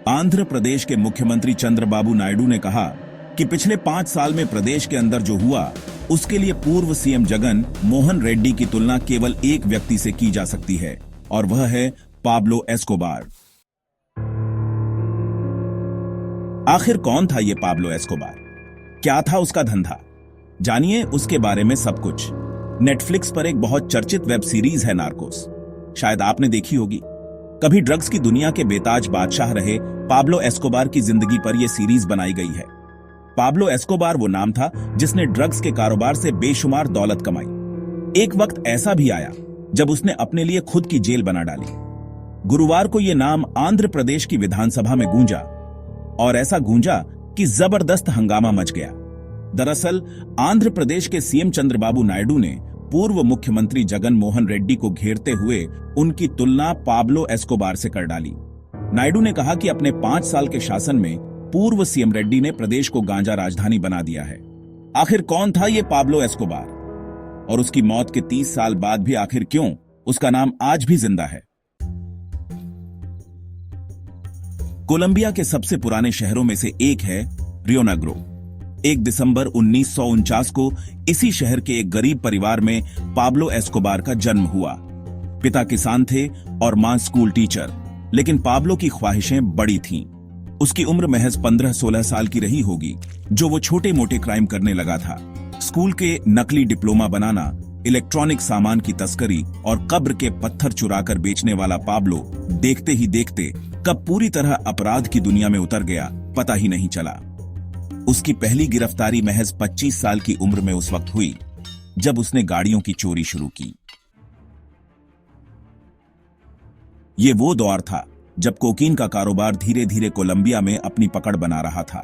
आंध्र प्रदेश के मुख्यमंत्री चंद्रबाबू नायडू ने कहा कि पिछले 5 साल में प्रदेश के अंदर जो हुआ उसके लिए पूर्व सीएम जगन मोहन रेड्डी की तुलना केवल एक व्यक्ति से की जा सकती है और वह है पाब्लो एस्कोबार। आखिर कौन था ये पाब्लो एस्कोबार? क्या था उसका धंधा? जानिए उसके बारे में सब कुछ। नेटफ्लिक्स पर एक बहुत चर्चित वेब सीरीज है नार्कोस, शायद आपने देखी होगी। कभी ड्रग्स की दुनिया के बेताज बादशाह रहे पाब्लो एस्कोबार की जिंदगी पर यह सीरीज बनाई गई है। पाब्लो एस्कोबार वो नाम था जिसने ड्रग्स के कारोबार से बेशुमार दौलत कमाई। एक वक्त ऐसा भी आया जब उसने अपने लिए खुद की जेल बना डाली। गुरुवार को यह नाम आंध्र प्रदेश की विधानसभा में गूंजा और ऐसा गूंजा कि जबरदस्त हंगामा मच गया। दरअसल आंध्र प्रदेश के सीएम चंद्रबाबू नायडू ने पूर्व मुख्यमंत्री जगन मोहन रेड्डी को घेरते हुए उनकी तुलना पाब्लो एस्कोबार से कर डाली। नायडू ने कहा कि अपने 5 साल के शासन में पूर्व सीएम रेड्डी ने प्रदेश को गांजा राजधानी बना दिया है। आखिर कौन था ये पाब्लो एस्कोबार और उसकी मौत के 30 साल बाद भी आखिर क्यों उसका नाम आज भी जिंदा है? कोलंबिया के सबसे पुराने शहरों में से एक है रियो नेग्रो। 1 दिसंबर 1949 को इसी शहर के एक गरीब परिवार में पाब्लो एस्कोबार का जन्म हुआ। पिता किसान थे और मां स्कूल टीचर, लेकिन पाब्लो की ख्वाहिशें बड़ी थीं। उसकी उम्र महज 15-16 साल की रही होगी जो वो छोटे मोटे क्राइम करने लगा था। स्कूल के नकली डिप्लोमा बनाना, इलेक्ट्रॉनिक सामान की तस्करी और कब्र के पत्थर चुराकर बेचने वाला पाब्लो देखते ही देखते कब पूरी तरह अपराध की दुनिया में उतर गया पता ही नहीं चला। उसकी पहली गिरफ्तारी महज 25 साल की उम्र में उस वक्त हुई जब उसने गाड़ियों की चोरी शुरू की। ये वो दौर था जब कोकीन का कारोबार धीरे धीरे कोलंबिया में अपनी पकड़ बना रहा था।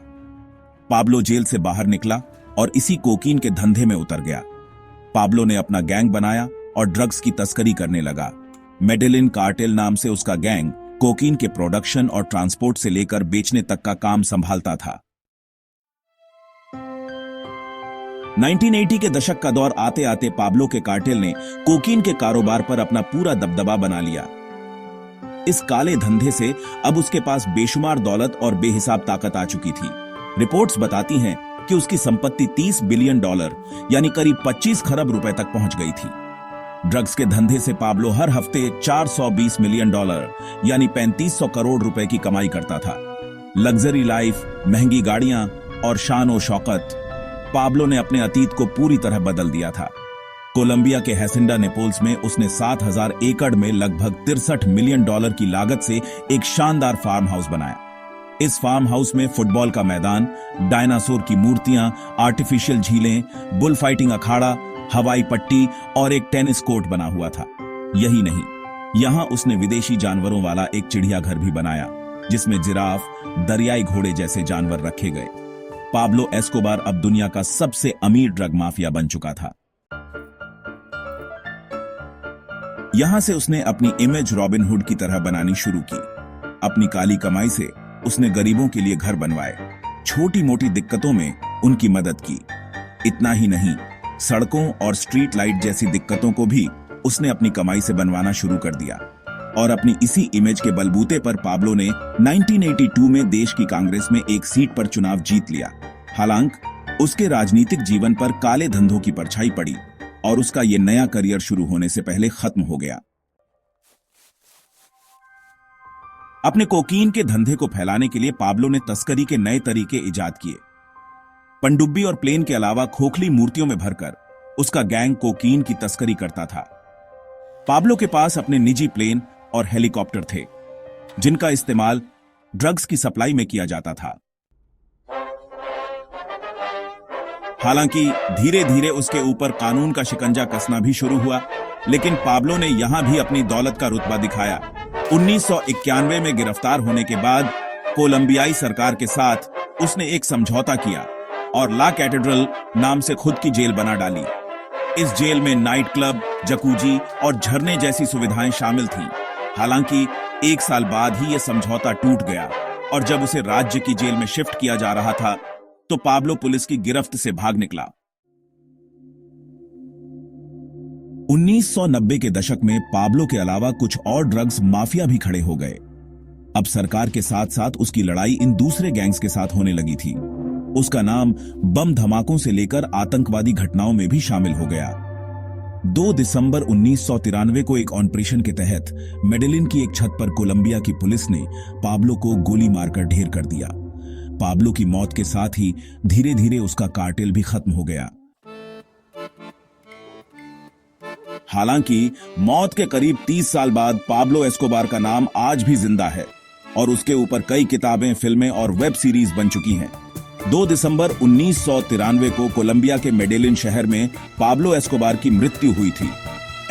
पाब्लो जेल से बाहर निकला और इसी कोकीन के धंधे में उतर गया। पाब्लो ने अपना गैंग बनाया और ड्रग्स की तस्करी करने लगा। मेडेलिन कार्टेल नाम से उसका गैंग कोकीन के प्रोडक्शन और ट्रांसपोर्ट से लेकर बेचने तक का काम संभालता था। 1980 के दशक का दौर आते आते पाब्लो के कार्टेल ने कोकीन के कारोबार पर अपना पूरा दबदबा बना लिया। इस काले धंधे से अब उसके पास बेशुमार दौलत और बेहिसाब ताकत आ चुकी थी। रिपोर्ट्स बताती हैं कि उसकी संपत्ति $30 बिलियन यानी करीब 25 खरब रुपए तक पहुंच गई थी। ड्रग्स के धंधे से पाब्लो हर हफ्ते $420 मिलियन यानी 3500 करोड़ रुपए की कमाई करता था। लग्जरी लाइफ, महंगी गाड़ियां और शान और शौकत, पाब्लो ने अपने अतीत को पूरी तरह बदल दिया था। कोलंबिया के हैसिंडा नेपोल्स में उसने 7000 एकड़ में लगभग $63 मिलियन की लागत से एक शानदार फार्म हाउस बनाया। इस फार्म हाउस में फुटबॉल का मैदान, डायनासोर की मूर्तियां, आर्टिफिशियल झीलें, बुल फाइटिंग अखाड़ा, हवाई पट्टी और एक टेनिस कोर्ट बना हुआ था। यही नहीं, यहां उसने विदेशी जानवरों वाला एक चिड़ियाघर भी बनाया जिसमें जिराफ, दरियाई घोड़े जैसे जानवर रखे गए। पाब्लो एस्कोबार अब दुनिया का सबसे अमीर ड्रग माफिया बन चुका था। यहां से उसने अपनी इमेज रॉबिन हुड की तरह बनानी शुरू की। अपनी काली कमाई से उसने गरीबों के लिए घर बनवाए, छोटी मोटी दिक्कतों में उनकी मदद की। इतना ही नहीं, सड़कों और स्ट्रीट लाइट जैसी दिक्कतों को भी उसने अपनी कमाई से बनवाना शुरू कर दिया। और अपनी इसी इमेज के बलबूते पर पाब्लो ने 1982 में देश की कांग्रेस में एक सीट पर चुनाव जीत लिया। हालांकि उसके राजनीतिक जीवन पर काले धंधों की परछाई पड़ी और उसका यह नया करियर शुरू होने से पहले खत्म हो गया। अपने कोकीन के धंधे को फैलाने के लिए पाब्लो ने तस्करी के नए तरीके इजाद किए। पनडुब्बी और प्लेन के अलावा खोखली मूर्तियों में भरकर उसका गैंग कोकीन की तस्करी करता था। पाब्लो के पास अपने निजी प्लेन और हेलीकॉप्टर थे जिनका इस्तेमाल ड्रग्स की सप्लाई में किया जाता था। हालांकि धीरे धीरे उसके ऊपर कानून का शिकंजा कसना भी शुरू हुआ, लेकिन पाब्लो ने यहां भी अपनी दौलत का रुतबा दिखाया। 1991 में गिरफ्तार होने के बाद कोलंबियाई सरकार के साथ उसने एक समझौता किया और ला कैथेड्रल नाम से खुद की जेल बना डाली। इस जेल में नाइट क्लब, जकूजी और झरने जैसी सुविधाएं शामिल थीं। हालांकि 1 साल बाद ही यह समझौता टूट गया और जब उसे राज्य की जेल में शिफ्ट किया जा रहा था तो पाब्लो पुलिस की गिरफ्त से भाग निकला। 1990 के दशक में पाब्लो के अलावा कुछ और ड्रग्स माफिया भी खड़े हो गए। अब सरकार के साथ साथ उसकी लड़ाई इन दूसरे गैंग्स के साथ होने लगी थी। उसका नाम बम धमाकों से लेकर आतंकवादी घटनाओं में भी शामिल हो गया। 2 दिसंबर 1993 को एक ऑपरेशन के तहत मेडेलिन की एक छत पर कोलंबिया की पुलिस ने पाब्लो को गोली मारकर ढेर कर दिया। पाब्लो की मौत के साथ ही धीरे धीरे उसका कार्टेल भी खत्म हो गया। हालांकि मौत के करीब 30 साल बाद पाब्लो एस्कोबार का नाम आज भी जिंदा है और उसके ऊपर कई किताबें, फिल्में और वेब सीरीज बन चुकी हैं। 2 दिसंबर 1993 को कोलंबिया के मेडेलिन शहर में पाब्लो एस्कोबार की मृत्यु हुई थी।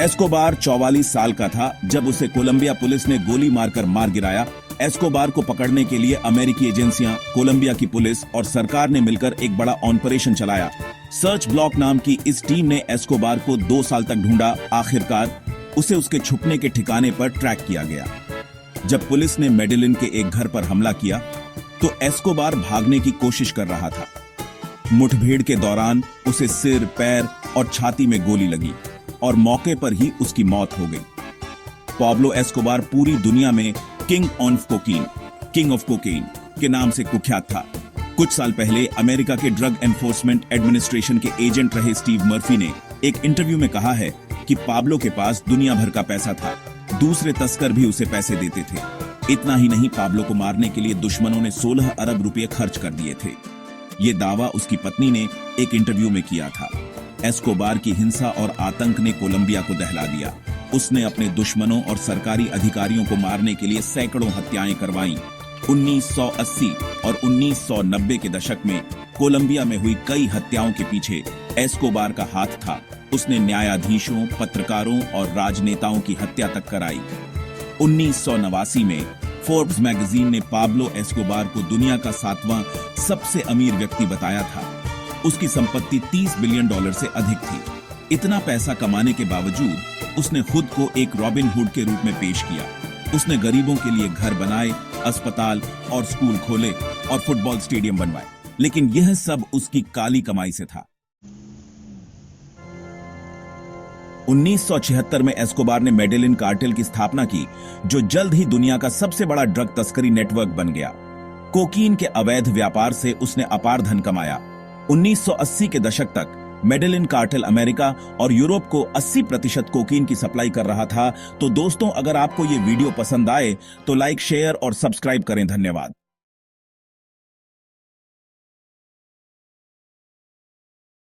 एस्कोबार 44 साल का था जब उसे कोलंबिया पुलिस ने गोली मारकर मार गिराया। एस्कोबार को पकड़ने के लिए अमेरिकी एजेंसियां, कोलंबिया की पुलिस और सरकार ने मिलकर एक बड़ा ऑपरेशन चलाया। सर्च ब्लॉक नाम की इस टीम ने एस्कोबार को 2 साल तक ढूंढा। आखिरकार उसे उसके छुपने के ठिकाने पर ट्रैक किया गया। जब पुलिस ने मेडेलिन के एक घर पर हमला किया तो एस्कोबार भागने की कोशिश कर रहा था। मुठभेड़ के दौरान उसे सिर, पैर और छाती में गोली लगी और मौके पर ही उसकी मौत हो गई। पाब्लो एस्कोबार पूरी दुनिया में किंग ऑफ कोकीन के नाम से कुख्यात था। कुछ साल पहले अमेरिका के ड्रग एनफोर्समेंट एडमिनिस्ट्रेशन के एजेंट रहे स्टीव मर्फी ने एक इंटरव्यू में कहा है कि पाब्लो के पास दुनिया भर का पैसा था। दूसरे तस्कर भी उसे पैसे देते थे। इतना ही नहीं, पाब्लो को मारने के लिए दुश्मनों ने 16 अरब रुपए खर्च कर दिए थे। ये दावा उसकी पत्नी ने एक इंटरव्यू में किया था। एस्कोबार की हिंसा और आतंक ने कोलंबिया को दहला दिया। उसने अपने दुश्मनों और सरकारी अधिकारियों को मारने के लिए सैकड़ों हत्याएं करवाईं। 1980 और 1990 के दशक में कोलंबिया में हुई कई हत्याओं के पीछे एस्कोबार का हाथ था। उसने न्यायाधीशों, पत्रकारों और राजनेताओं की हत्या तक कराई। 1989 में फोर्ब्स मैगजीन ने पाब्लो एस्कोबार को दुनिया का 7वां सबसे अमीर व्यक्ति बताया था। उसकी संपत्ति $30 बिलियन से अधिक थी। इतना पैसा कमाने के बावजूद उसने खुद को एक रॉबिन हुड के रूप में पेश किया। उसने गरीबों के लिए घर बनाए, अस्पताल और स्कूल खोले और फुटबॉल स्टेडियम बनवाए, लेकिन यह सब उसकी काली कमाई से था। 1976 में एस्कोबार ने मेडेलिन कार्टेल की स्थापना की, जो जल्द ही दुनिया का सबसे बड़ा ड्रग तस्करी नेटवर्क बन गया। कोकीन के अवैध व्यापार से उसने अपार धन कमाया। 1980 के दशक तक मेडेलिन कार्टेल अमेरिका और यूरोप को 80% कोकीन की सप्लाई कर रहा था। तो दोस्तों, अगर आपको ये वीडियो पसंद आए तो लाइक, शेयर और सब्सक्राइब करें। धन्यवाद।